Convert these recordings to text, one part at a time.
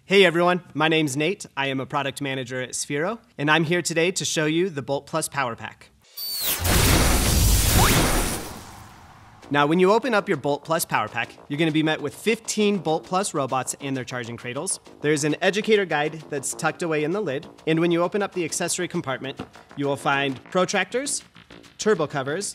Hey everyone, my name's Nate. I am a product manager at Sphero, and I'm here today to show you the Bolt Plus Power Pack. Now, when you open up your Bolt Plus Power Pack, you're going to be met with 15 Bolt Plus robots and their charging cradles. There's an Educator guide that's tucked away in the lid, and when you open up the accessory compartment, you will find protractors, turbo covers,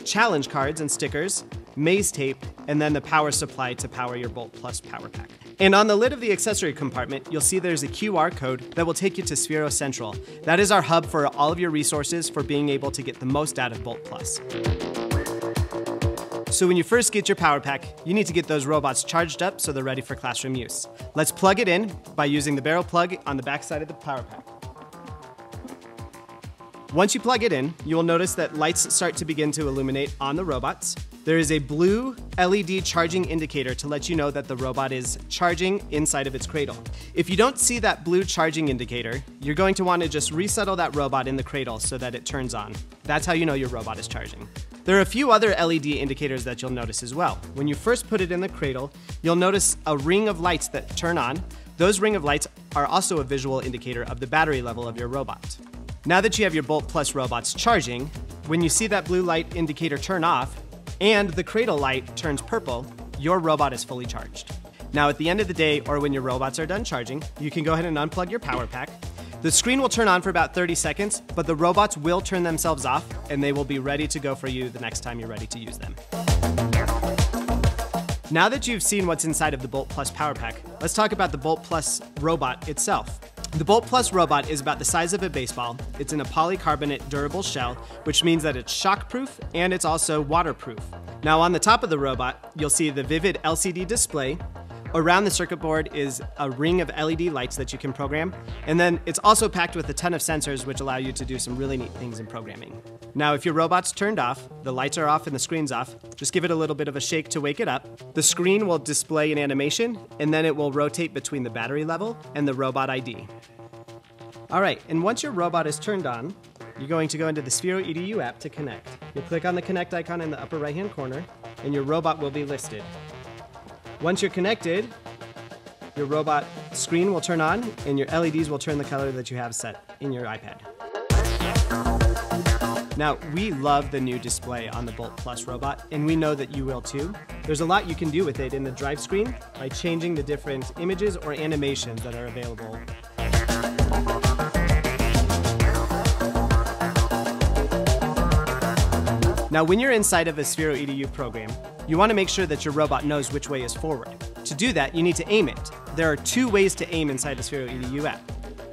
challenge cards and stickers, maze tape, and then the power supply to power your Bolt Plus Power Pack. And on the lid of the accessory compartment, you'll see there's a QR code that will take you to Sphero Central. That is our hub for all of your resources for being able to get the most out of Bolt Plus. So when you first get your Power Pack, you need to get those robots charged up so they're ready for classroom use. Let's plug it in by using the barrel plug on the back side of the Power Pack. Once you plug it in, you will notice that lights start to begin to illuminate on the robots. There is a blue LED charging indicator to let you know that the robot is charging inside of its cradle. If you don't see that blue charging indicator, you're going to want to just resettle that robot in the cradle so that it turns on. That's how you know your robot is charging. There are a few other LED indicators that you'll notice as well. When you first put it in the cradle, you'll notice a ring of lights that turn on. Those ring of lights are also a visual indicator of the battery level of your robot. Now that you have your Bolt Plus robots charging, when you see that blue light indicator turn off and the cradle light turns purple, your robot is fully charged. Now at the end of the day, or when your robots are done charging, you can go ahead and unplug your Power Pack. The screen will turn on for about 30 seconds, but the robots will turn themselves off and they will be ready to go for you the next time you're ready to use them. Now that you've seen what's inside of the Bolt Plus Power Pack, let's talk about the Bolt Plus robot itself. The Bolt Plus robot is about the size of a baseball. It's in a polycarbonate durable shell, which means that it's shockproof and it's also waterproof. Now on the top of the robot, you'll see the vivid LCD display. Around the circuit board is a ring of LED lights that you can program. And then it's also packed with a ton of sensors which allow you to do some really neat things in programming. Now, if your robot's turned off, the lights are off and the screen's off, just give it a little bit of a shake to wake it up. The screen will display an animation and then it will rotate between the battery level and the robot ID. All right, and once your robot is turned on, you're going to go into the Sphero EDU app to connect. You'll click on the connect icon in the upper right-hand corner and your robot will be listed. Once you're connected, your robot screen will turn on and your LEDs will turn the color that you have set in your iPad. Now, we love the new display on the Bolt Plus robot, and we know that you will too. There's a lot you can do with it in the drive screen by changing the different images or animations that are available. Now, when you're inside of a Sphero EDU program, you want to make sure that your robot knows which way is forward. To do that, you need to aim it. There are two ways to aim inside the Sphero EDU app.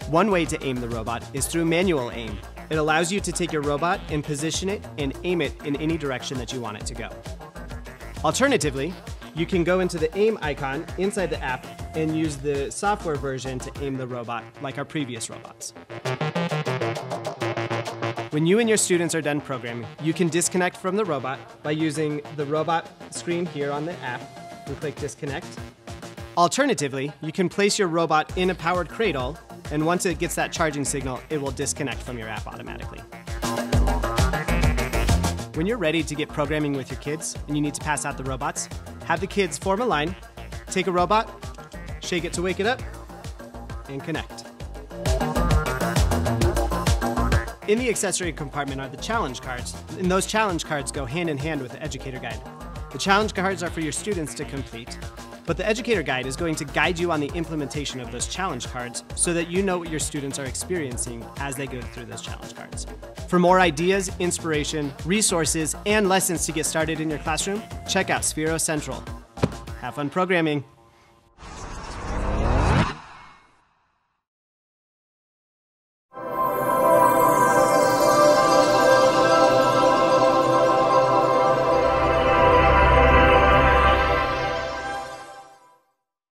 One way to aim the robot is through manual aim. It allows you to take your robot and position it and aim it in any direction that you want it to go. Alternatively, you can go into the aim icon inside the app and use the software version to aim the robot like our previous robots. When you and your students are done programming, you can disconnect from the robot by using the robot screen here on the app and click disconnect. Alternatively, you can place your robot in a powered cradle, and once it gets that charging signal, it will disconnect from your app automatically. When you're ready to get programming with your kids and you need to pass out the robots, have the kids form a line, take a robot, shake it to wake it up, and connect. In the accessory compartment are the challenge cards, and those challenge cards go hand in hand with the Educator guide. The challenge cards are for your students to complete, but the Educator guide is going to guide you on the implementation of those challenge cards so that you know what your students are experiencing as they go through those challenge cards. For more ideas, inspiration, resources, and lessons to get started in your classroom, check out Sphero Central. Have fun programming.